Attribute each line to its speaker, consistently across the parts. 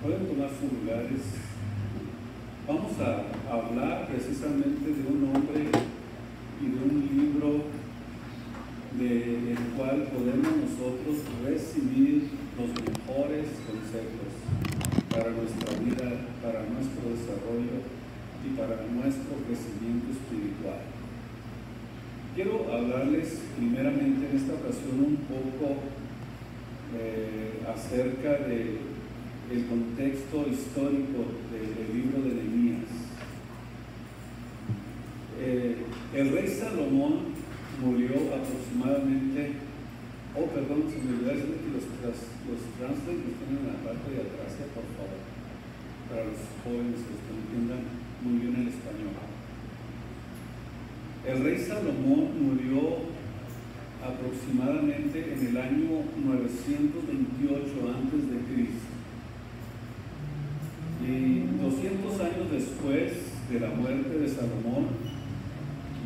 Speaker 1: Pueden tomar sus lugares. Vamos a hablar precisamente de un hombre y de un libro del cual podemos nosotros recibir los mejores consejos para nuestra vida, para nuestro desarrollo y para nuestro crecimiento espiritual. Quiero hablarles primeramente en esta ocasión un poco acerca del contexto histórico del libro de Nehemías. El rey Salomón murió aproximadamente, se me olvidó decirle que los translates que están en la parte de atrás, por favor, para los jóvenes que entiendan muy bien el español. El rey Salomón murió aproximadamente en el año 928 a.C. Y 200 años después de la muerte de Salomón,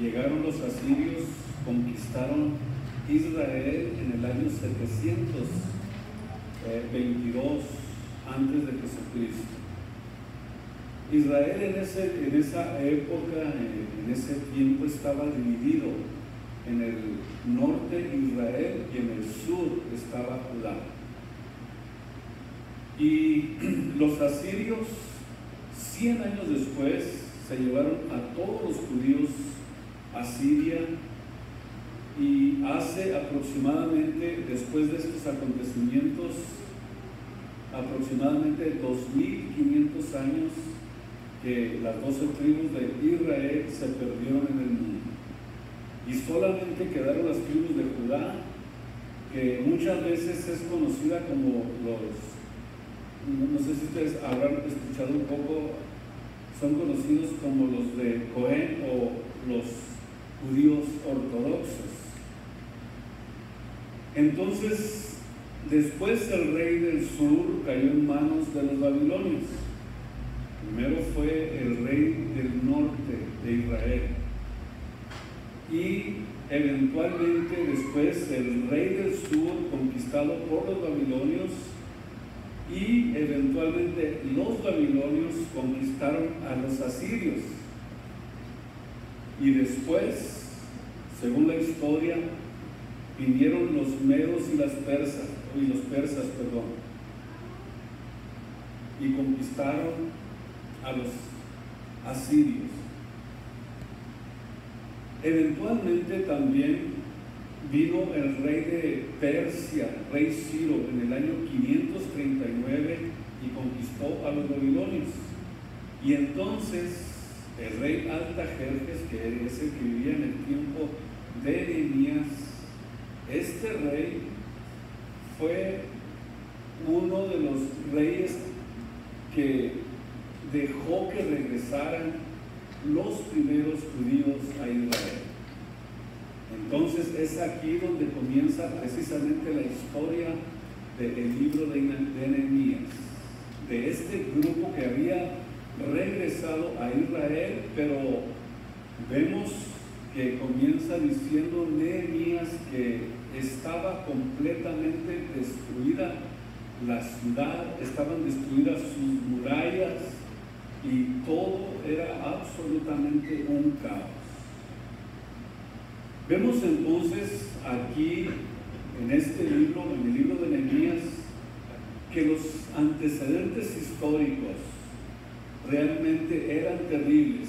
Speaker 1: llegaron los asirios, conquistaron Israel en el año 722 antes de Jesucristo. Israel en esa época, en ese tiempo, estaba dividido. En el norte Israel y en el sur estaba Judá. Y los asirios, 100 años después, se llevaron a todos los judíos a Siria, y hace aproximadamente, después de estos acontecimientos, aproximadamente 2500 años que las 12 tribus de Israel se perdieron en el mundo. Y solamente quedaron las tribus de Judá, que muchas veces es conocida como no sé si ustedes habrán escuchado un poco, son conocidos como los de Cohen o los judíos ortodoxos. Entonces, después el rey del sur cayó en manos de los babilonios. Primero fue el rey del norte de Israel. Y eventualmente después el rey del sur conquistado por los babilonios, y eventualmente los babilonios conquistaron a los asirios. Y después, según la historia, vinieron los medos y los persas, y conquistaron a los asirios. Eventualmente también vino el rey de Persia, rey Ciro, en el año 539 y conquistó a los babilonios. Y entonces el rey Artajerjes, que es el que vivía en el tiempo de Nehemías, este rey fue uno de los reyes que dejó que regresaran los primeros judíos a Israel. Entonces es aquí donde comienza precisamente la historia del libro de Nehemías, de este grupo que había regresado a Israel, pero vemos que comienza diciendo Nehemías que estaba completamente destruida la ciudad, estaban destruidas sus murallas y todo era absolutamente un caos. Vemos entonces aquí en este libro, en el libro de Nehemías, que los antecedentes históricos realmente eran terribles.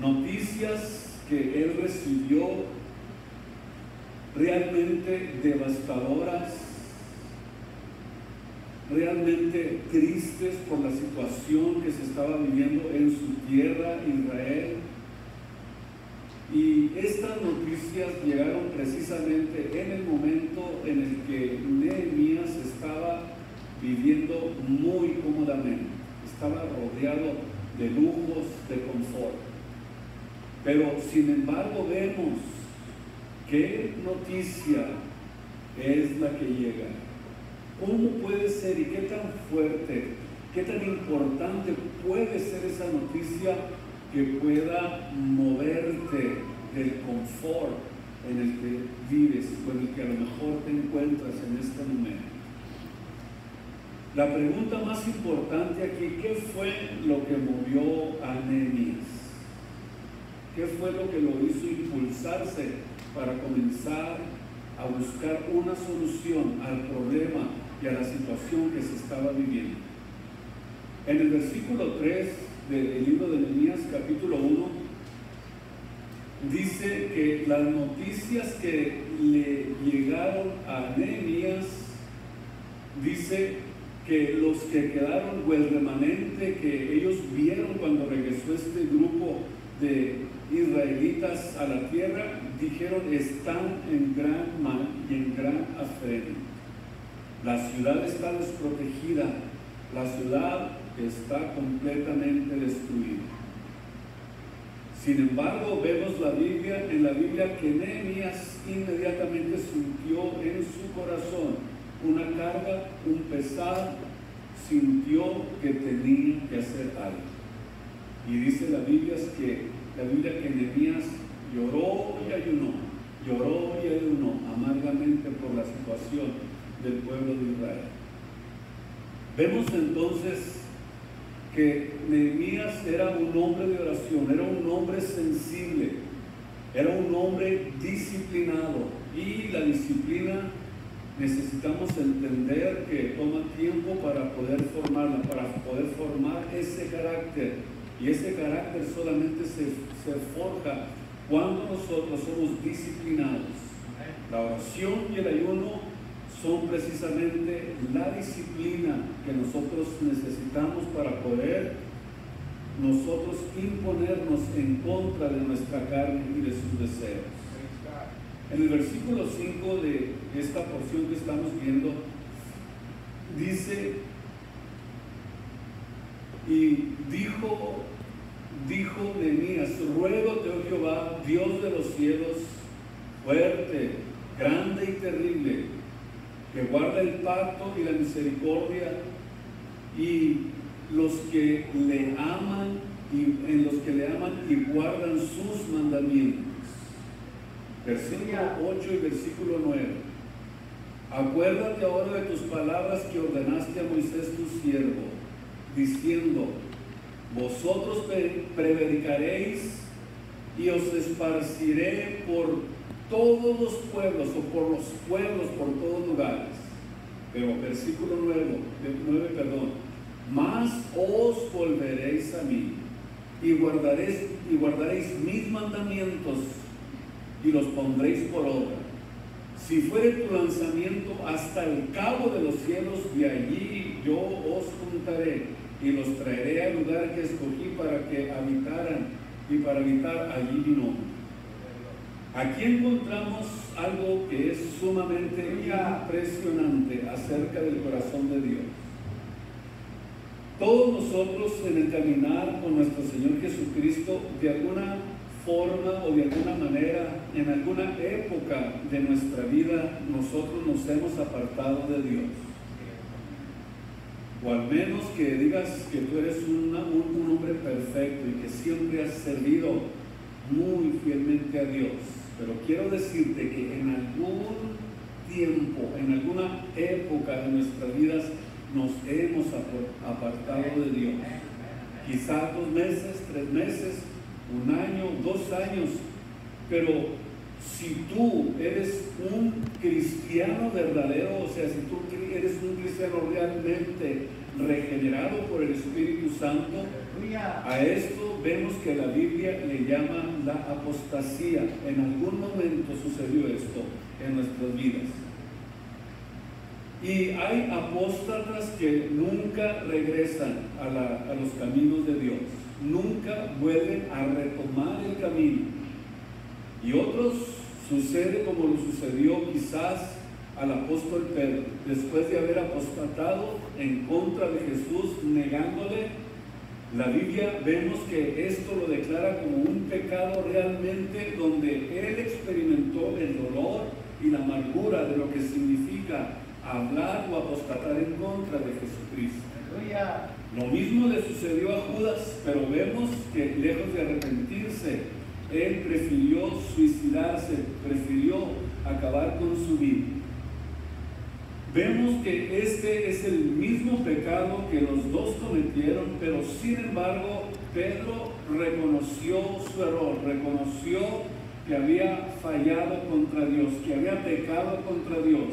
Speaker 1: Noticias que él recibió realmente devastadoras, realmente tristes por la situación que se estaba viviendo en su tierra, Israel. Y estas noticias llegaron precisamente en el momento en el que Nehemías estaba viviendo muy cómodamente, estaba rodeado de lujos, de confort. Pero sin embargo vemos qué noticia es la que llega. ¿Cómo puede ser y qué tan fuerte, qué tan importante puede ser esa noticia que pueda moverte del confort en el que vives o en el que a lo mejor te encuentras en este momento? La pregunta más importante aquí, ¿qué fue lo que movió a Nehemías? ¿Qué fue lo que lo hizo impulsarse para comenzar a buscar una solución al problema y a la situación que se estaba viviendo? En el versículo 3 del libro de Nehemías, capítulo 1, dice que las noticias que le llegaron a Nehemías, dice que los que quedaron, o el remanente que ellos vieron cuando regresó este grupo de israelitas a la tierra, dijeron: están en gran mal y en gran afrenta. La ciudad está desprotegida, la ciudad está completamente destruida. Sin embargo, vemos en la Biblia que Nehemías inmediatamente sintió en su corazón una carga, un pesar, sintió que tenía que hacer algo. Y dice la Biblia que Nehemías lloró y ayunó amargamente por la situación del pueblo de Israel. Vemos entonces que Nehemías era un hombre de oración, era un hombre sensible, era un hombre disciplinado, y la disciplina necesitamos entender que toma tiempo para poder formarla, para poder formar ese carácter, y ese carácter solamente se forja cuando nosotros somos disciplinados. La oración y el ayuno son precisamente la disciplina que nosotros necesitamos para poder nosotros imponernos en contra de nuestra carne y de sus deseos. En el versículo 5 de esta porción que estamos viendo, dice: y dijo Nehemías, ruégote, oh Jehová, Dios de los cielos, fuerte, grande y terrible, que guarda el pacto y la misericordia, y los que le aman, y en los que le aman y guardan sus mandamientos. Versículo 8 y versículo 9. Acuérdate ahora de tus palabras que ordenaste a Moisés tu siervo, diciendo: vosotros prevaricaréis y os esparciré por todos los pueblos, o por los pueblos, por todos lugares. Pero versículo 9, mas os volveréis a mí y guardaréis mis mandamientos y los pondréis por obra. Si fuere tu lanzamiento hasta el cabo de los cielos, de allí yo os juntaré y los traeré al lugar que escogí para que habitaran, y para habitar allí mi nombre. Aquí encontramos algo que es sumamente impresionante acerca del corazón de Dios. Todos nosotros, en el caminar con nuestro Señor Jesucristo, de alguna forma o de alguna manera, en alguna época de nuestra vida, nosotros nos hemos apartado de Dios. O al menos que digas que tú eres un hombre perfecto y que siempre has servido muy fielmente a Dios. Pero quiero decirte que en algún tiempo, en alguna época de nuestras vidas, nos hemos apartado de Dios. Quizás 2 meses, 3 meses, 1 año, 2 años. Pero si tú eres un cristiano verdadero, o sea, si tú eres un cristiano realmente regenerado por el Espíritu Santo, a esto vemos que la Biblia le llama la apostasía. En algún momento sucedió esto en nuestras vidas. Y hay apóstatas que nunca regresan a los caminos de Dios, nunca vuelven a retomar el camino. Y otros sucede como lo sucedió quizás al apóstol Pedro, después de haber apostatado en contra de Jesús, negándole. La Biblia vemos que esto lo declara como un pecado realmente, donde él experimentó el dolor y la amargura de lo que significa hablar o apostatar en contra de Jesucristo. Lo mismo le sucedió a Judas, pero vemos que lejos de arrepentirse, él prefirió suicidarse, prefirió acabar con su vida. vemos que este es el mismo pecado que los dos cometieron, pero sin embargo Pedro reconoció su error, reconoció que había fallado contra Dios, que había pecado contra Dios.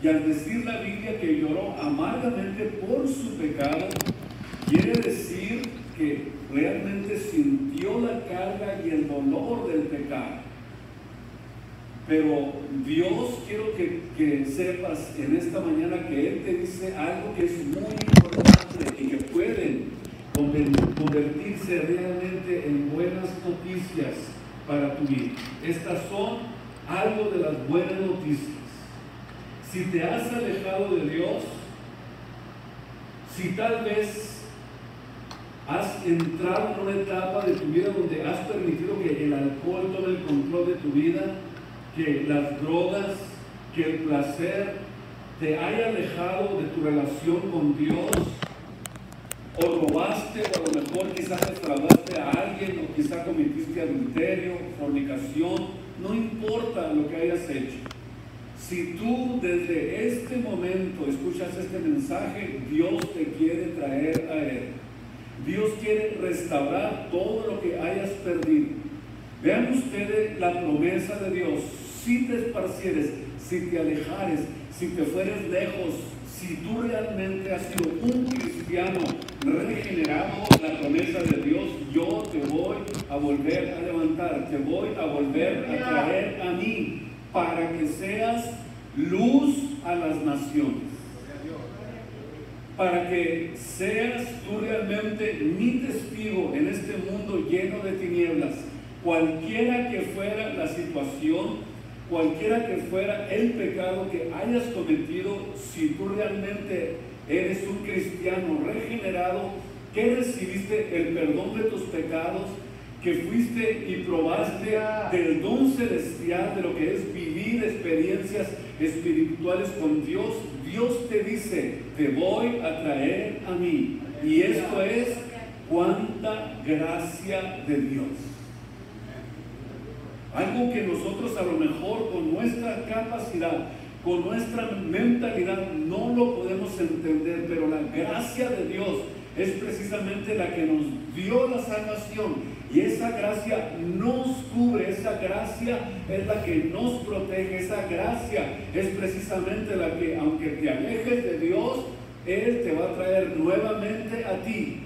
Speaker 1: Y al decir la Biblia que lloró amargamente por su pecado, quiere decir que realmente sintió la carga y el dolor del pecado. Pero Dios, quiero que sepas en esta mañana que Él te dice algo que es muy importante y que pueden convertirse realmente en buenas noticias para tu vida. Estas son algo de las buenas noticias. Si te has alejado de Dios, si tal vez has entrado en una etapa de tu vida donde has permitido que el alcohol tome el control de tu vida, que las drogas, que el placer te haya alejado de tu relación con Dios, o robaste, o a lo mejor quizás defraudaste a alguien, o quizás cometiste adulterio, fornicación, no importa lo que hayas hecho. Si tú desde este momento escuchas este mensaje, Dios te quiere traer a Él. Dios quiere restaurar todo lo que hayas perdido. Vean ustedes la promesa de Dios. Si te esparcieres, si te alejares, si te fueres lejos, si tú realmente has sido un cristiano regenerado, la promesa de Dios, yo te voy a volver a levantar, te voy a volver a traer a mí, para que seas luz a las naciones, para que seas tú realmente mi testigo en este mundo lleno de tinieblas. Cualquiera que fuera la situación, cualquiera que fuera el pecado que hayas cometido, si tú realmente eres un cristiano regenerado, que recibiste el perdón de tus pecados, que fuiste y probaste del don celestial, de lo que es vivir experiencias espirituales con Dios, Dios te dice, te voy a traer a mí. Y esto es cuánta gracia de Dios. Algo que nosotros a lo mejor con nuestra capacidad, con nuestra mentalidad no lo podemos entender, pero la gracia de Dios es precisamente la que nos dio la salvación, y esa gracia nos cubre, esa gracia es la que nos protege, esa gracia es precisamente la que, aunque te alejes de Dios, Él te va a traer nuevamente a ti.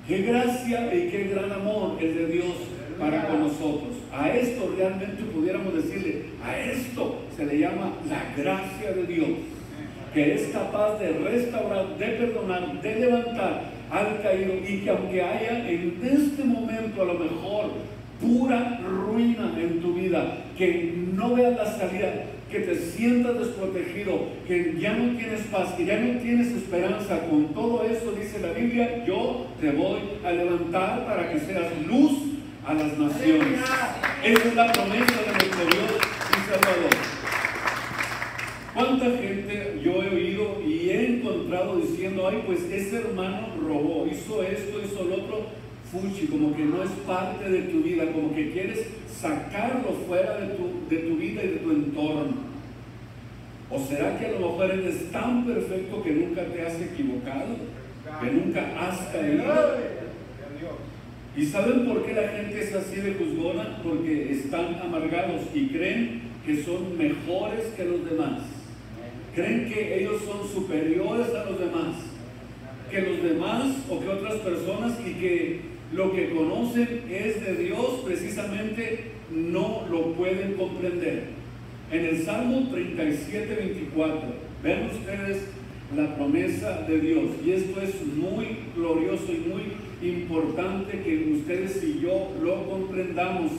Speaker 1: Qué gracia y qué gran amor es de Dios para con nosotros. A esto realmente pudiéramos decirle, a esto se le llama la gracia de Dios, que es capaz de restaurar, de perdonar, de levantar al caído, y que aunque haya en este momento a lo mejor pura ruina en tu vida, que no veas la salida, que te sientas desprotegido, que ya no tienes paz, que ya no tienes esperanza, con todo eso dice la Biblia, yo te voy a levantar para que seas luz a las naciones. Esa es la promesa de nuestro Dios y Salvador. ¿Cuánta gente yo he oído y he encontrado diciendo, ay, pues ese hermano robó, hizo esto, hizo lo otro, fuchi, como que no es parte de tu vida, como que quieres sacarlo fuera de tu vida y de tu entorno? ¿O será que a lo mejor eres tan perfecto que nunca te has equivocado, que nunca has caído? ¿Y saben por qué la gente es así de juzgona? Porque están amargados y creen que son mejores que los demás. Creen que ellos son superiores a los demás, que los demás o que otras personas, y que lo que conocen es de Dios, precisamente no lo pueden comprender. En el Salmo 37:24, ven ustedes la promesa de Dios, y esto es muy glorioso y muy importante que ustedes y yo lo comprendamos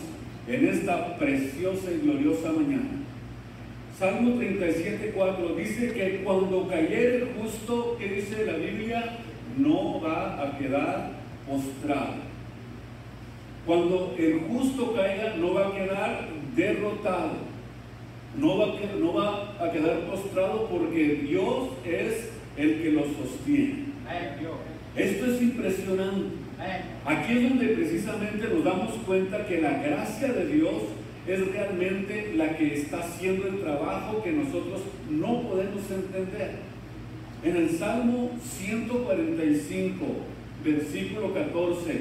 Speaker 1: en esta preciosa y gloriosa mañana. Salmo 37:4 dice que cuando cayere el justo, ¿qué dice la Biblia? No va a quedar postrado. Cuando el justo caiga, no va a quedar derrotado, no va a quedar postrado, porque Dios es el que lo sostiene. Esto es impresionante. Aquí es donde precisamente nos damos cuenta que la gracia de Dios es realmente la que está haciendo el trabajo que nosotros no podemos entender. En el Salmo 145, versículo 14,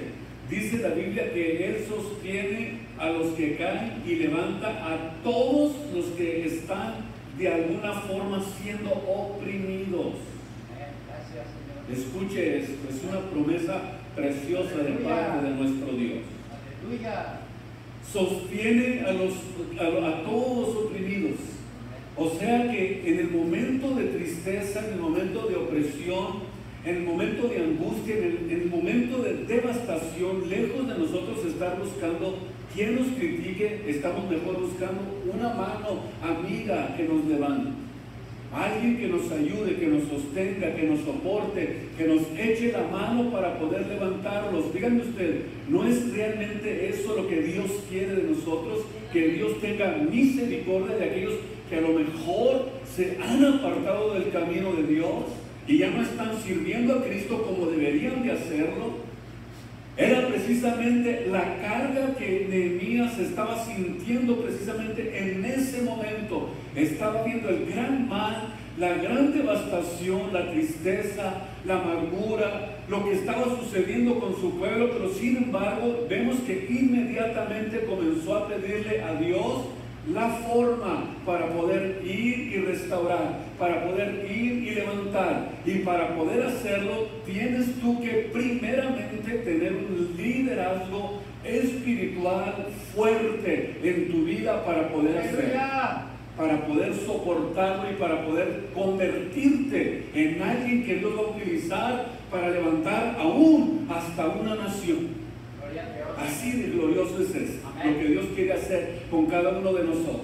Speaker 1: dice la Biblia que Él sostiene a los que caen y levanta a todos los que están de alguna forma siendo oprimidos. Escuche esto, es una promesa preciosa de parte de nuestro Dios.
Speaker 2: Aleluya.
Speaker 1: Sostiene a todos oprimidos. O sea que en el momento de tristeza, en el momento de opresión, en el momento de angustia, en el momento de devastación, lejos de nosotros estar buscando quien nos critique, estamos mejor buscando una mano amiga que nos levante. Alguien que nos ayude, que nos sostenga, que nos soporte, que nos eche la mano para poder levantarlos. Díganme usted, ¿no es realmente eso lo que Dios quiere de nosotros? Que Dios tenga misericordia de aquellos que a lo mejor se han apartado del camino de Dios y ya no están sirviendo a Cristo como deberían de hacerlo. Era precisamente la carga que Nehemías estaba sintiendo precisamente en ese momento. Estaba viendo el gran mal, la gran devastación, la tristeza, la amargura, lo que estaba sucediendo con su pueblo, pero sin embargo vemos que inmediatamente comenzó a pedirle a Dios la forma para poder ir y restaurar, para poder ir y levantar. Y para poder hacerlo, tienes tú que primeramente tener un liderazgo espiritual fuerte en tu vida para poder hacerlo, para poder soportarlo y para poder convertirte en alguien que Dios va a utilizar para levantar aún hasta una nación. Así de glorioso es esto, lo que Dios quiere hacer con cada uno de nosotros.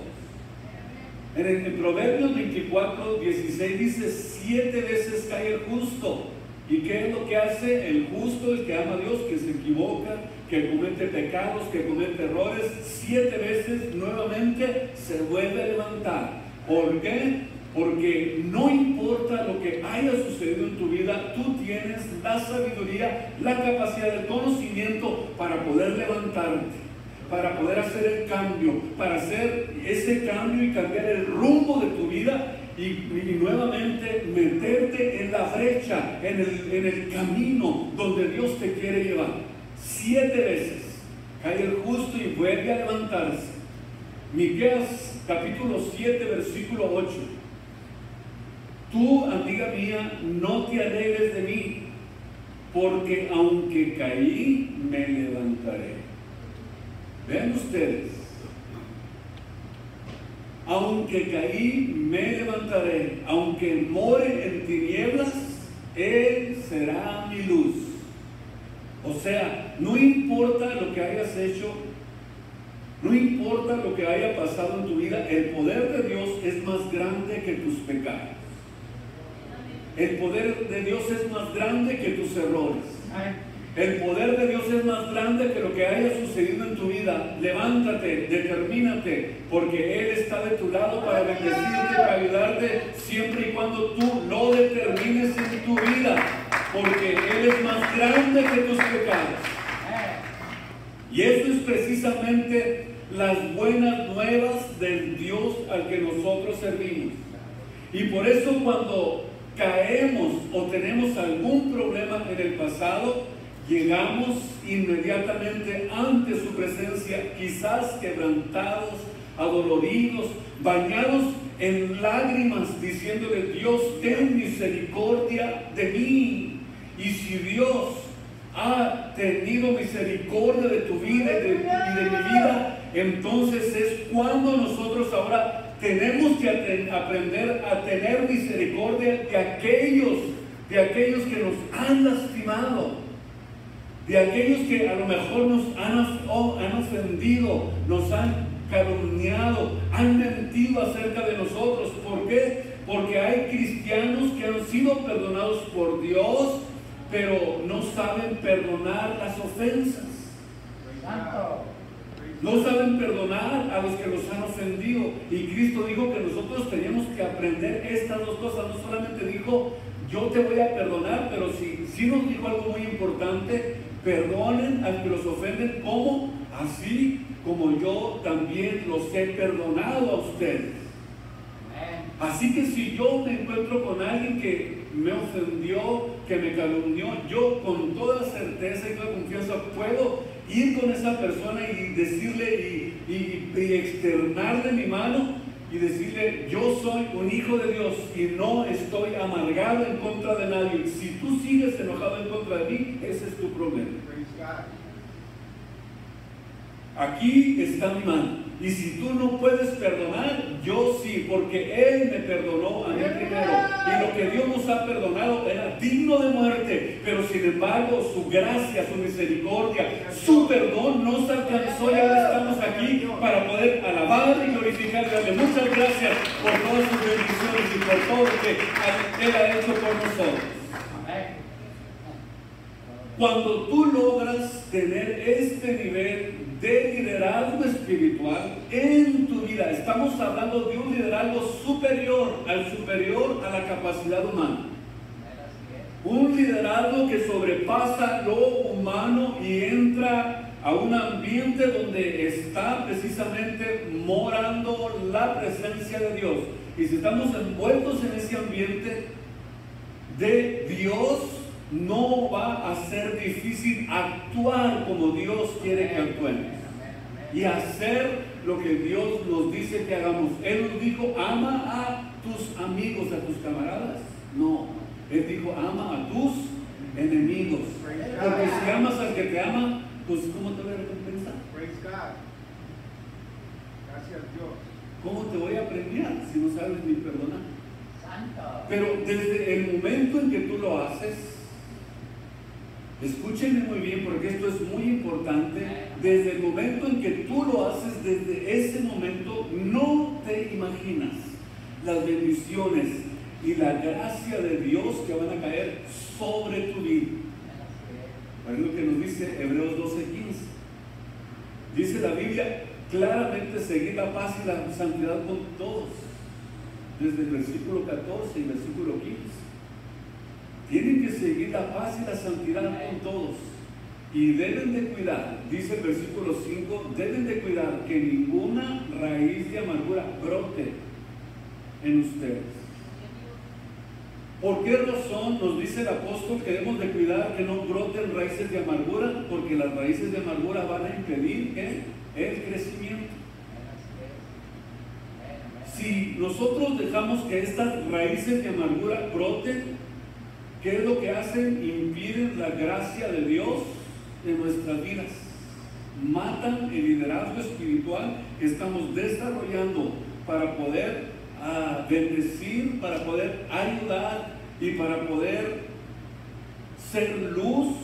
Speaker 1: En Proverbios 24, 16 dice: 7 veces cae el justo. ¿Y qué es lo que hace el justo, el que ama a Dios? Que se equivoca, que comete pecados, que comete errores. 7 veces nuevamente se vuelve a levantar. ¿Por qué? Porque no importa lo que haya sucedido en tu vida, tú tienes la sabiduría, la capacidad, el conocimiento para poder levantarte, para poder hacer el cambio, para hacer ese cambio y cambiar el rumbo de tu vida y nuevamente meterte en la brecha, en el camino donde Dios te quiere llevar. 7 veces cae el justo y vuelve a levantarse. Miqueas capítulo 7, versículo 8. Tú, amiga mía, no te alegres de mí, porque aunque caí, me levantaré. Vean ustedes, aunque caí, me levantaré, aunque more en tinieblas, Él será mi luz. O sea, no importa lo que hayas hecho, no importa lo que haya pasado en tu vida, el poder de Dios es más grande que tus pecados. El poder de Dios es más grande que tus errores. El poder de Dios es más grande que lo que haya sucedido en tu vida. Levántate, determínate, porque Él está de tu lado para bendecirte, para ayudarte, siempre y cuando tú lo determines en tu vida, porque Él es más grande que tus pecados. Y eso es precisamente las buenas nuevas del Dios al que nosotros servimos. Y por eso cuando caemos o tenemos algún problema en el pasado, llegamos inmediatamente ante su presencia, quizás quebrantados, adoloridos, bañados en lágrimas, diciéndole: Dios, ten misericordia de mí. Y si Dios ha tenido misericordia de tu vida y de mi vida, entonces es cuando nosotros ahora tenemos que aprender a tener misericordia de aquellos que nos han lastimado, de aquellos que a lo mejor nos han ofendido, nos han calumniado, han mentido acerca de nosotros. ¿Por qué? Porque hay cristianos que han sido perdonados por Dios, pero no saben perdonar las ofensas. No saben perdonar a los que los han ofendido. Y Cristo dijo que nosotros teníamos que aprender estas dos cosas. No solamente dijo: yo te voy a perdonar, pero sí nos dijo algo muy importante: perdonen al que los ofenden. ¿Cómo? así como yo también los he perdonado a ustedes. Así que si yo me encuentro con alguien que me ofendió, que me calumnió, yo con toda certeza y toda confianza puedo ir con esa persona y decirle y externarle mi mano y decirle: yo soy un hijo de Dios y no estoy amargado en contra de nadie. Si tú sigues enojado en contra de mí, ese es tu problema. Aquí está mi mano. Y si tú no puedes perdonar, yo sí, porque Él me perdonó a mí primero. Y lo que Dios nos ha perdonado era digno de muerte. Pero sin embargo, su gracia, su misericordia, su perdón nos alcanzó y ahora estamos aquí para poder alabar y glorificar. Darle muchas gracias por todas sus bendiciones y por todo lo que Él ha hecho por nosotros. Cuando tú logras tener este nivel de liderazgo espiritual en tu vida, estamos hablando de un liderazgo superior a la capacidad humana. Un liderazgo que sobrepasa lo humano y entra a un ambiente donde está precisamente morando la presencia de Dios. Y si estamos envueltos en ese ambiente de Dios, no va a ser difícil actuar como Dios quiere que actuemos y hacer lo que Dios nos dice que hagamos. Él nos dijo: ama a tus amigos, a tus camaradas. No, Él dijo: ama a tus enemigos. Porque si amas al que te ama, pues ¿cómo te voy a recompensar?
Speaker 2: Gracias Dios.
Speaker 1: ¿Cómo te voy a premiar si no sabes ni perdonar? Pero desde el momento en que tú lo haces, escúchenme muy bien porque esto es muy importante. Desde el momento en que tú lo haces, desde ese momento no te imaginas las bendiciones y la gracia de Dios que van a caer sobre tu vida. Es lo que nos dice Hebreos 12:15. Dice la Biblia claramente: seguir la paz y la santidad con todos. Desde el versículo 14 y versículo 15. Tienen que seguir la paz y la santidad con todos. Y deben de cuidar, dice el versículo 5, deben de cuidar que ninguna raíz de amargura brote en ustedes. ¿Por qué razón nos dice el apóstol que debemos de cuidar que no broten raíces de amargura? Porque las raíces de amargura van a impedir el crecimiento. Si nosotros dejamos que estas raíces de amargura broten, ¿qué es lo que hacen? Impiden la gracia de Dios en nuestras vidas. Matan el liderazgo espiritual que estamos desarrollando para poder bendecir, para poder ayudar y para poder ser luz,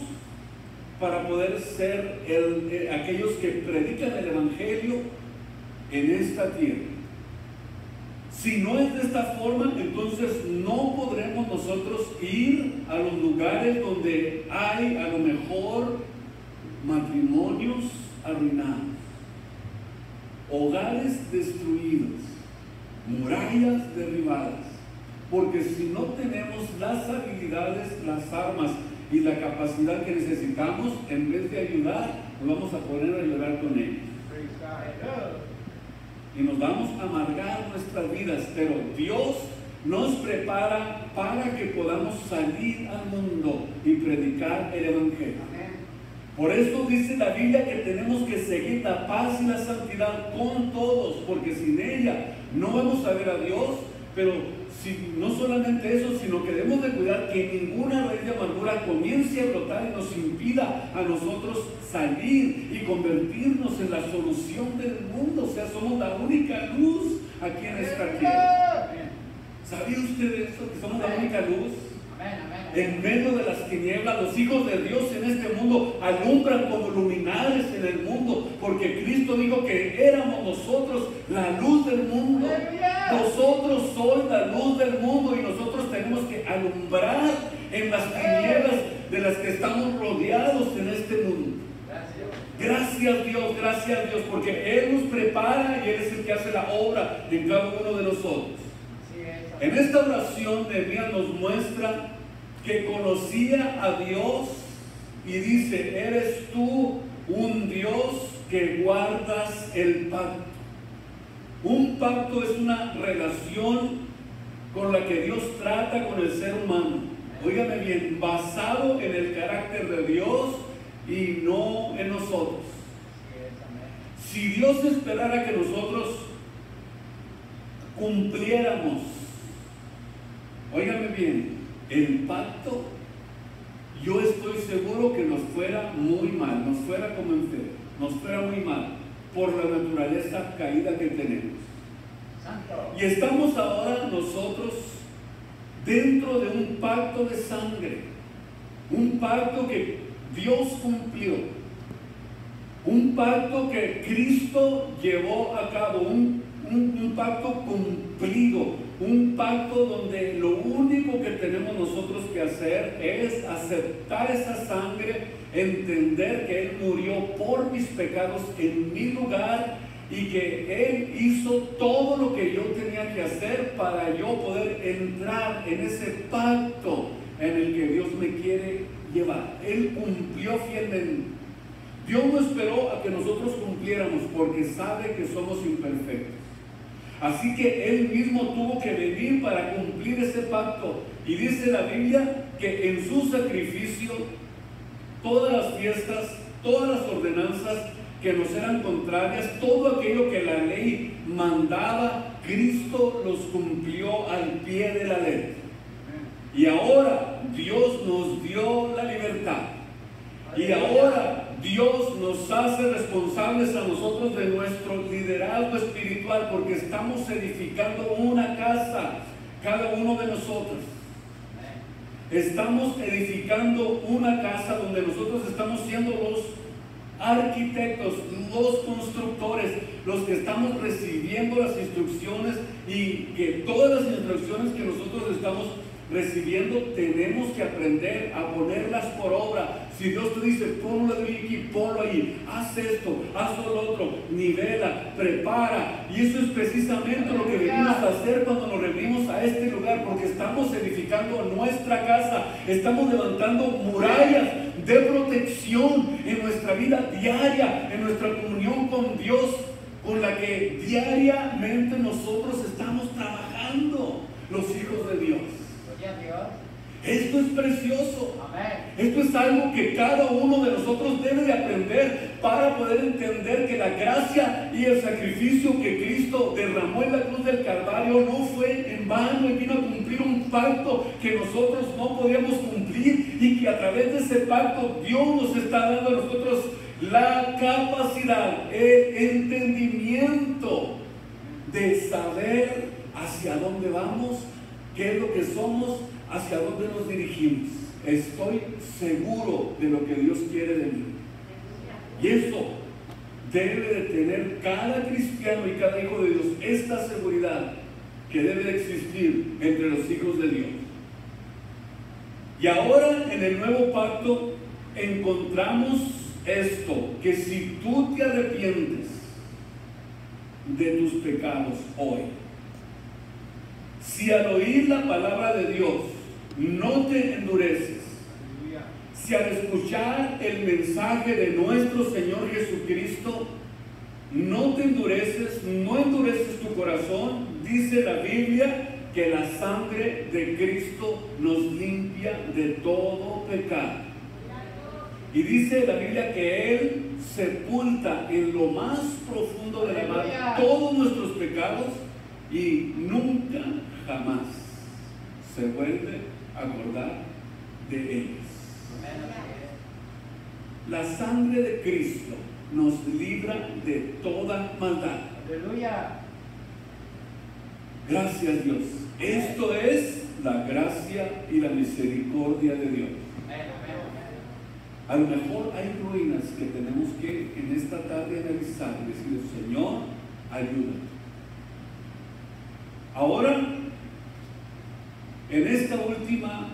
Speaker 1: para poder ser aquellos que predican el Evangelio en esta tierra. Si no es de esta forma, entonces no podremos nosotros ir a los lugares donde hay a lo mejor matrimonios arruinados, hogares destruidos, murallas derribadas, porque si no tenemos las habilidades, las armas y la capacidad que necesitamos, en vez de ayudar, nos vamos a poner a llorar con ellos. Y nos vamos a amargar nuestras vidas, pero Dios nos prepara para que podamos salir al mundo y predicar el Evangelio. Por eso dice la Biblia que tenemos que seguir la paz y la santidad con todos, porque sin ella no vamos a ver a Dios. Pero no solamente eso, sino que debemos de cuidar que ninguna raíz de amargura comience a brotar y nos impida a nosotros salir y convertirnos en la solución del mundo. O sea, somos la única luz aquí en esta tierra. ¿Sabía usted eso? Que somos la única luz. En medio de las tinieblas, los hijos de Dios en este mundo alumbran como luminares en el mundo, porque Cristo dijo que éramos nosotros la luz del mundo. Nosotros sois la luz del mundo y nosotros tenemos que alumbrar en las tinieblas de las que estamos rodeados en este mundo. Gracias Dios, porque Él nos prepara y Él es el que hace la obra en cada uno de nosotros. En esta oración Nehemías nos muestra que conocía a Dios y dice: eres tú un Dios que guardas el pacto. Un pacto es una relación con la que Dios trata con el ser humano. Óigame bien, basado en el carácter de Dios y no en nosotros. Si Dios esperara que nosotros cumpliéramos, óigame bien, el pacto, yo estoy seguro que nos fuera muy mal, nos fuera como enfermo, nos fuera muy mal por la naturaleza caída que tenemos. Y estamos ahora nosotros dentro de un pacto de sangre, un pacto que Dios cumplió, un pacto que Cristo llevó a cabo, un pacto cumplido, un pacto donde lo único que tenemos nosotros que hacer es aceptar esa sangre, entender que Él murió por mis pecados en mi lugar y que Él hizo todo lo que yo tenía que hacer para yo poder entrar en ese pacto en el que Dios me quiere llevar. Él cumplió fielmente. Dios no esperó a que nosotros cumpliéramos porque sabe que somos imperfectos. Así que Él mismo tuvo que venir para cumplir ese pacto. Y dice la Biblia que en su sacrificio todas las fiestas, todas las ordenanzas que nos eran contrarias, todo aquello que la ley mandaba, Cristo los cumplió al pie de la ley. Y ahora Dios nos dio la libertad. Y ahora Dios nos hace responsables a nosotros de nuestro liderazgo espiritual, porque estamos edificando una casa, cada uno de nosotros. Estamos edificando una casa donde nosotros estamos siendo los arquitectos, los constructores, los que estamos recibiendo las instrucciones, y que todas las instrucciones que nosotros estamos recibiendo tenemos que aprender a ponerlas por obra. Si Dios te dice, ponlo aquí, ponlo ahí, haz esto, haz lo otro, nivela, prepara. Y eso es precisamente lo que venimos a hacer cuando nos reunimos a este lugar, porque estamos edificando nuestra casa, estamos levantando murallas de protección en nuestra vida diaria, en nuestra comunión con Dios, con la que diariamente nosotros estamos trabajando, los hijos de Dios. Esto es precioso. Esto es algo que cada uno de nosotros debe de aprender para poder entender que la gracia y el sacrificio que Cristo derramó en la cruz del Calvario no fue en vano, y vino a cumplir un pacto que nosotros no podíamos cumplir, y que a través de ese pacto Dios nos está dando a nosotros la capacidad, el entendimiento de saber hacia dónde vamos, qué es lo que somos, hacia dónde nos dirigimos. Estoy seguro de lo que Dios quiere de mí. Y eso debe de tener cada cristiano y cada hijo de Dios, esta seguridad que debe de existir entre los hijos de Dios. Y ahora en el nuevo pacto encontramos esto, que si tú te arrepientes de tus pecados hoy, si al oír la palabra de Dios no te endureces, si al escuchar el mensaje de nuestro Señor Jesucristo no te endureces, no endureces tu corazón, dice la Biblia que la sangre de Cristo nos limpia de todo pecado. Y dice la Biblia que Él sepulta en lo más profundo de la mar todos nuestros pecados y nunca jamás se vuelve a acordar de ellos. La sangre de Cristo nos libra de toda maldad.
Speaker 2: Aleluya.
Speaker 1: Gracias, Dios. Esto es la gracia y la misericordia de Dios. A lo mejor hay ruinas que tenemos que en esta tarde analizar y decir, Señor, ayúdame. Ahora, en esta última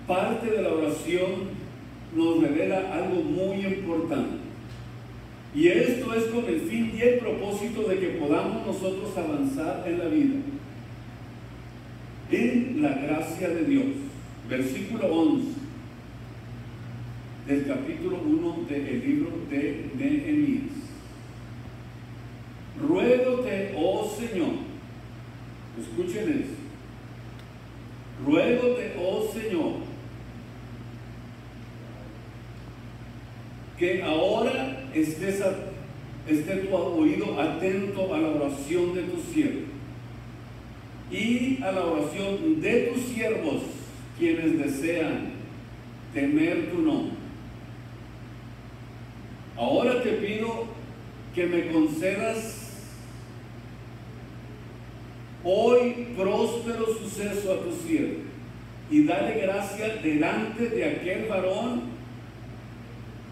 Speaker 1: parte de la oración nos revela algo muy importante. Y esto es con el fin y el propósito de que podamos nosotros avanzar en la vida, en la gracia de Dios. Versículo 11. del capítulo 1 del libro de Nehemías. Ruégote, oh Señor, escuchen eso, ruégote, oh Señor, que ahora esté tu oído atento a la oración de tu siervo y a la oración de tus siervos, quienes desean temer tu nombre. Ahora te pido que me concedas hoy próspero suceso a tu siervo y dale gracia delante de aquel varón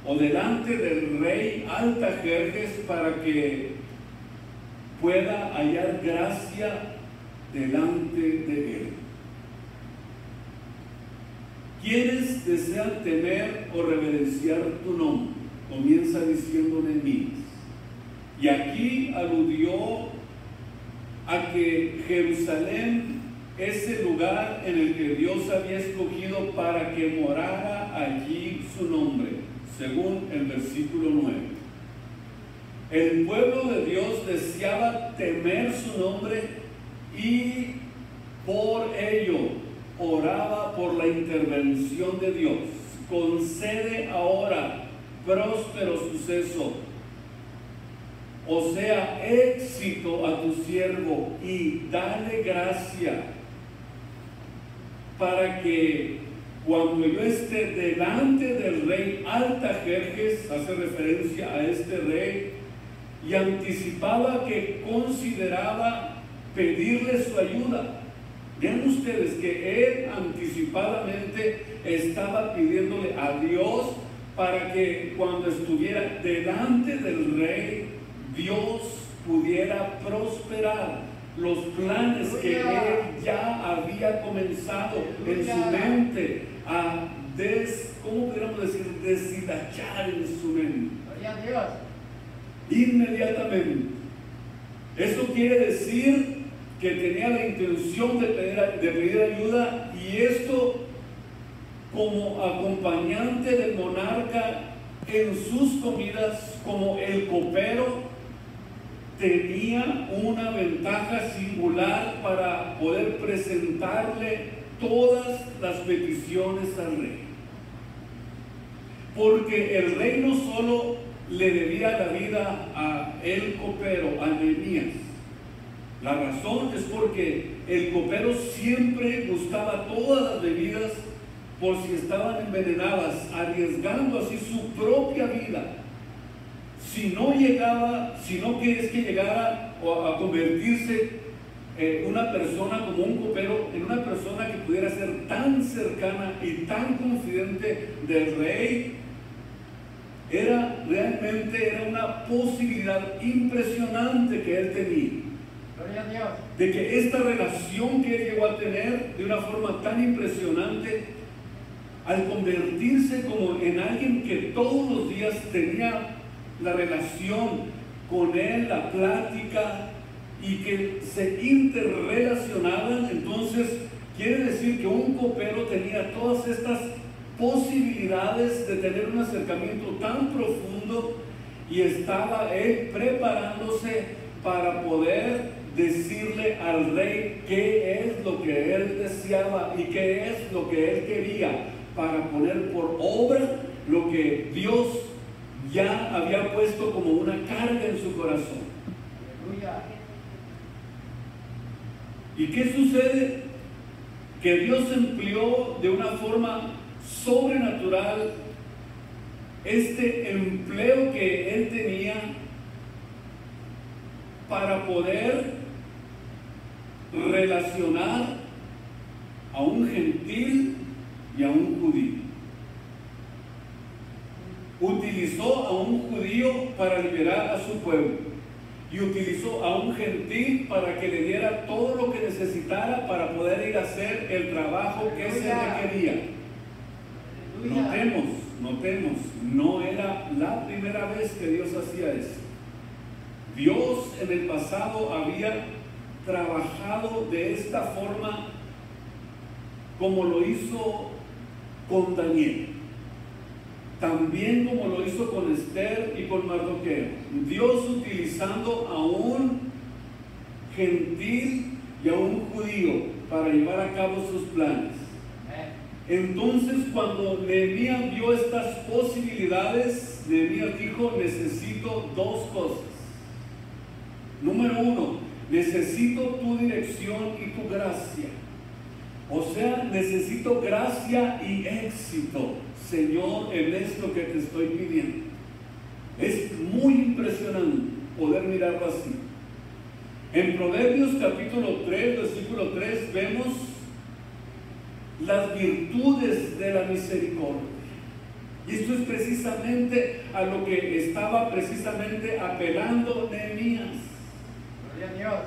Speaker 1: o delante del rey Artajerjes, para que pueda hallar gracia delante de él. ¿Quiénes desean temer o reverenciar tu nombre? Comienza diciendo Nehemías. Y aquí aludió a que Jerusalén es el lugar en el que Dios había escogido para que morara allí su nombre, según el versículo 9. El pueblo de Dios deseaba temer su nombre y por ello oraba por la intervención de Dios. Concede ahora próspero suceso, o sea, éxito a tu siervo, y dale gracia para que cuando yo esté delante del rey Artajerjes, hace referencia a este rey, y anticipaba que consideraba pedirle su ayuda. Vean ustedes que él anticipadamente estaba pidiéndole a Dios para que cuando estuviera delante del rey, Dios pudiera prosperar los planes que él ya había comenzado en su mente a ¿cómo pudiéramos decir? Deshilachar en su mente. Inmediatamente. Eso quiere decir que tenía la intención de pedir ayuda, y esto como acompañante del monarca en sus comidas, como el copero, tenía una ventaja singular para poder presentarle todas las peticiones al rey. Porque el rey no solo le debía la vida a el copero, a Nehemías. La razón es porque el copero siempre buscaba todas las bebidas por si estaban envenenadas, arriesgando así su propia vida. Si no quieres que llegara a convertirse una persona como un copero, en una persona que pudiera ser tan cercana y tan confidente del rey, realmente era una posibilidad impresionante que él tenía. De que esta relación que él llegó a tener de una forma tan impresionante, al convertirse como en alguien que todos los días tenía la relación con él, la plática, y que se interrelacionaban, entonces quiere decir que un copero tenía todas estas posibilidades de tener un acercamiento tan profundo, y estaba él preparándose para poder decirle al rey qué es lo que él deseaba y qué es lo que él quería, para poner por obra lo que Dios ya había puesto como una carga en su corazón. ¿Y qué sucede? Que Dios empleó de una forma sobrenatural este empleo que él tenía para poder relacionar a un gentil y a un judío. Utilizó a un judío para liberar a su pueblo, y utilizó a un gentil para que le diera todo lo que necesitara para poder ir a hacer el trabajo que se requería. Notemos, no era la primera vez que Dios hacía eso. Dios en el pasado había trabajado de esta forma, como lo hizo con Daniel. también como lo hizo con Esther y con Mardoqueo. Dios utilizando a un gentil y a un judío para llevar a cabo sus planes. Entonces, cuando Nehemías vio estas posibilidades, Nehemías dijo: necesito dos cosas. Número uno, necesito tu dirección y tu gracia. O sea, necesito gracia y éxito, Señor, en esto que te estoy pidiendo. Es muy impresionante poder mirarlo así. En Proverbios capítulo 3, versículo 3, vemos las virtudes de la misericordia. Y esto es precisamente a lo que estaba precisamente apelando Nehemías.
Speaker 2: Gloria a Dios.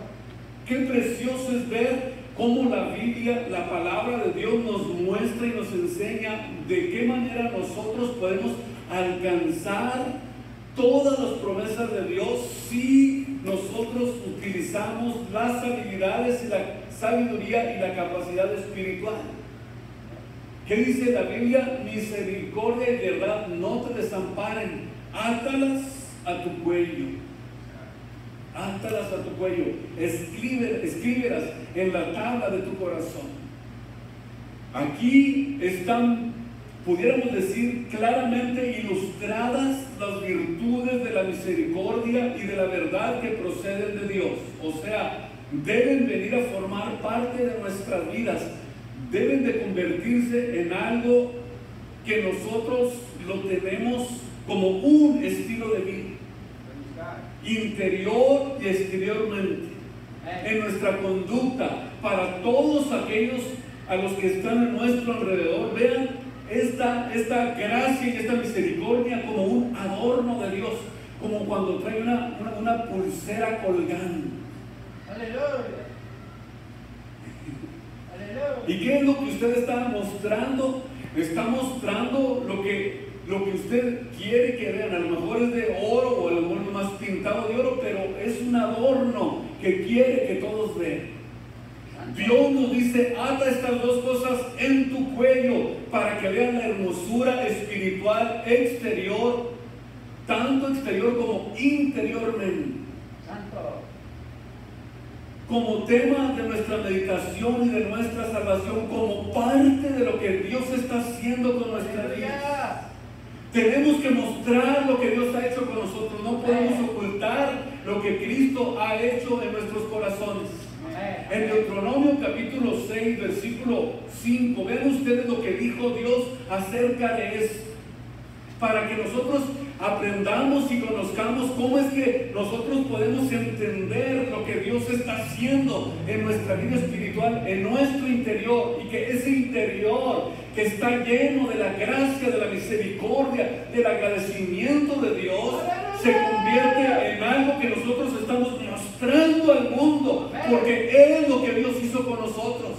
Speaker 1: Qué precioso es ver cómo la Biblia, la palabra de Dios, nos muestra y nos enseña de qué manera nosotros podemos alcanzar todas las promesas de Dios si nosotros utilizamos las habilidades y la sabiduría y la capacidad espiritual. ¿Qué dice la Biblia? Misericordia y verdad no te desamparen, átalas a tu cuello. Átalas a tu cuello, escríbelas en la tabla de tu corazón. Aquí están, pudiéramos decir, claramente ilustradas las virtudes de la misericordia y de la verdad que proceden de Dios. O sea, deben venir a formar parte de nuestras vidas, deben de convertirse en algo que nosotros lo tenemos como un estilo de vida, interior y exteriormente, en nuestra conducta, para todos aquellos a los que están a nuestro alrededor. Vean esta gracia y esta misericordia como un adorno de Dios, como cuando trae una pulsera colgando.
Speaker 2: Aleluya.
Speaker 1: ¿Y qué es lo que usted está mostrando? Está mostrando lo que usted quiere que vean. A lo mejor es de oro o a lo mejor nomás pintado de oro, pero es un adorno que quiere que todos vean. Dios nos dice: ata estas dos cosas en tu cuello para que vean la hermosura espiritual exterior, tanto exterior como interiormente.
Speaker 2: Santo.
Speaker 1: Como tema de nuestra meditación y de nuestra salvación, como parte de lo que Dios está haciendo con nuestra vida. Tenemos que mostrar lo que Dios ha hecho con nosotros. No podemos ocultar lo que Cristo ha hecho en nuestros corazones. En Deuteronomio capítulo 6, versículo 5, vean ustedes lo que dijo Dios acerca de esto, para que nosotros aprendamos y conozcamos cómo es que nosotros podemos entender lo que Dios está haciendo en nuestra vida espiritual, en nuestro interior, y que ese interior que está lleno de la gracia, de la misericordia, del agradecimiento de Dios, se convierte en algo que nosotros estamos mostrando al mundo, porque es lo que Dios hizo con nosotros.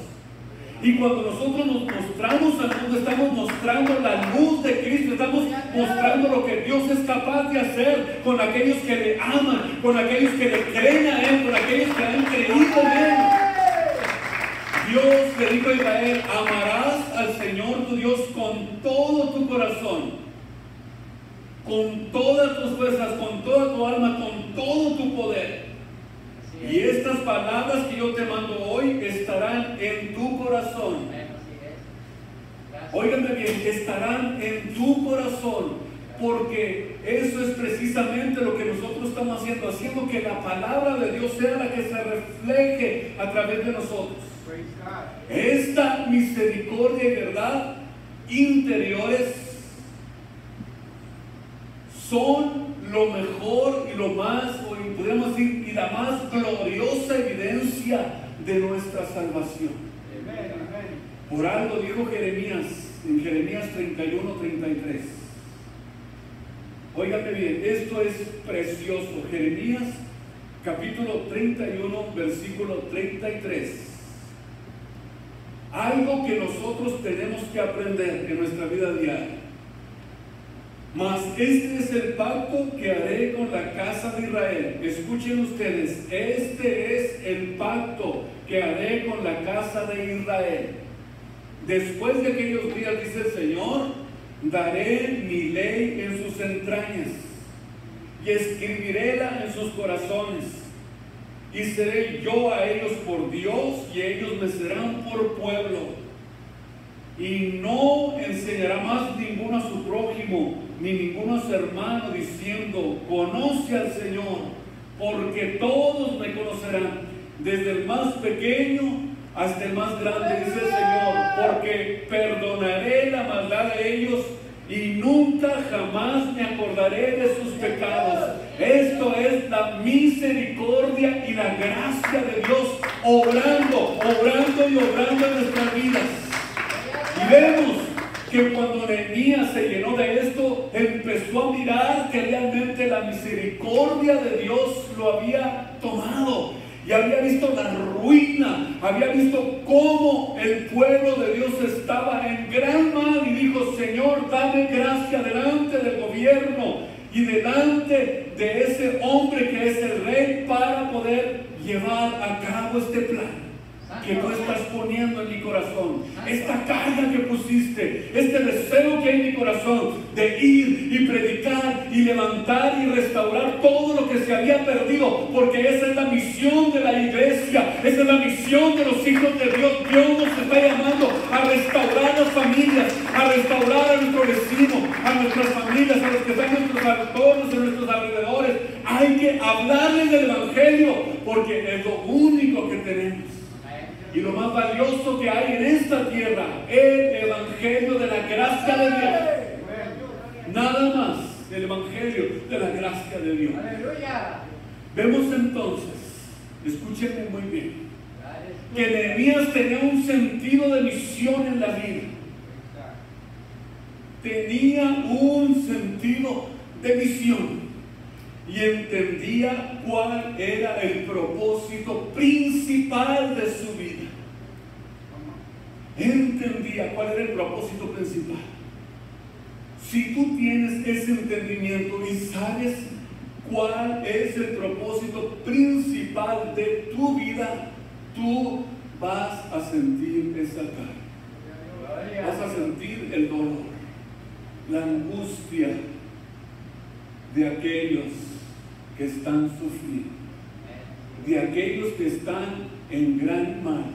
Speaker 1: Y cuando nosotros nos mostramos al mundo, estamos mostrando la luz de Cristo, estamos mostrando lo que Dios es capaz de hacer con aquellos que le aman, con aquellos que le creen a Él, con aquellos que han creído en Él. Dios le dijo a Israel: amarás al Señor tu Dios con todo tu corazón, con todas tus fuerzas, con toda tu alma, con todo tu poder. Y estas palabras que yo te mando hoy estarán en tu corazón. Óiganme bien, estarán en tu corazón, porque eso es precisamente lo que nosotros estamos haciendo que la palabra de Dios sea la que se refleje a través de nosotros. Esta misericordia y verdad interiores son lo mejor y lo más, o podríamos decir, y la más gloriosa evidencia de nuestra salvación. Por algo dijo Jeremías, en Jeremías 31:33. Óigame bien, esto es precioso. Jeremías capítulo 31, versículo 33. Algo que nosotros tenemos que aprender en nuestra vida diaria. Mas este es el pacto que haré con la casa de Israel. Escuchen ustedes, este es el pacto que haré con la casa de Israel. Después de aquellos días, dice el Señor, daré mi ley en sus entrañas y escribiréla en sus corazones, y seré yo a ellos por Dios y ellos me serán por pueblo. Y no enseñará más ninguno a su prójimo ni ninguno a su hermano diciendo: conoce al Señor, porque todos me conocerán, desde el más pequeño hasta el más grande, dice el Señor, porque perdonaré la maldad de ellos y nunca jamás me acordaré de sus pecados. Esto es la misericordia y la gracia de Dios obrando y obrando en nuestras vidas. Y vemos que cuando Nehemías se llenó de esto, empezó a mirar que realmente la misericordia de Dios lo había tomado. Y había visto la ruina, había visto cómo el pueblo de Dios estaba en gran mal, y dijo: Señor, dame gracia delante del gobierno y delante de ese hombre que es el rey, para poder llevar a cabo este plan que tú estás poniendo en mi corazón, esta carga que pusiste, este deseo que hay en mi corazón de ir y predicar y levantar y restaurar todo lo que se había perdido, porque esa es la misión de la iglesia, esa es la misión de los hijos de Dios. Dios nos está llamando a restaurar las familias, a restaurar a nuestro vecino, a nuestras familias, a los que están en nuestros entornos, en nuestros alrededores. Hay que hablarles del evangelio, porque es lo único que tenemos y lo más valioso que hay en esta tierra, el evangelio de la gracia de Dios. Nada más, el evangelio de la gracia de Dios.
Speaker 2: Aleluya.
Speaker 1: Vemos entonces, escúchenme muy bien, que Nehemías tenía un sentido de misión en la vida. Tenía un sentido de misión y entendía cuál era el propósito principal de su vida. Entendía cuál era el propósito principal. Si tú tienes ese entendimiento y sabes cuál es el propósito principal de tu vida, tú vas a sentir esa carga. Vas a sentir el dolor, la angustia de aquellos que están sufriendo, de aquellos que están en gran mal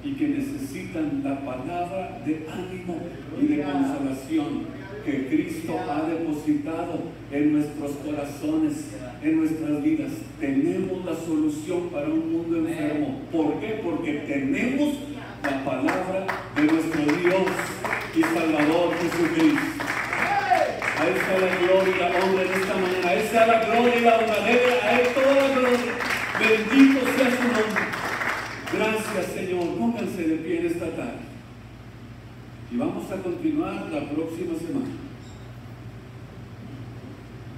Speaker 1: y que necesitan la palabra de ánimo y de consolación que Cristo ha depositado en nuestros corazones, en nuestras vidas. Tenemos la solución para un mundo enfermo. ¿Por qué? Porque tenemos la palabra de nuestro Dios y Salvador Jesucristo. A Él sea la gloria y la honra en esta mañana. A Él sea la gloria y la honra. A Él toda la gloria. Bendito sea su nombre. Gracias, Señor. Pónganse de pie en esta tarde. Y vamos a continuar la próxima semana.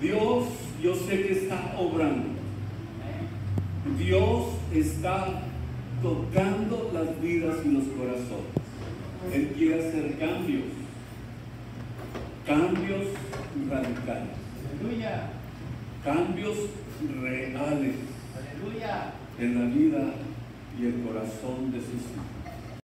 Speaker 1: Dios, yo sé que está obrando. Dios está tocando las vidas y los corazones. Él quiere hacer cambios. Cambios radicales.
Speaker 2: Aleluya.
Speaker 1: Cambios reales.
Speaker 2: Aleluya.
Speaker 1: En la vida y el corazón de sus hijos.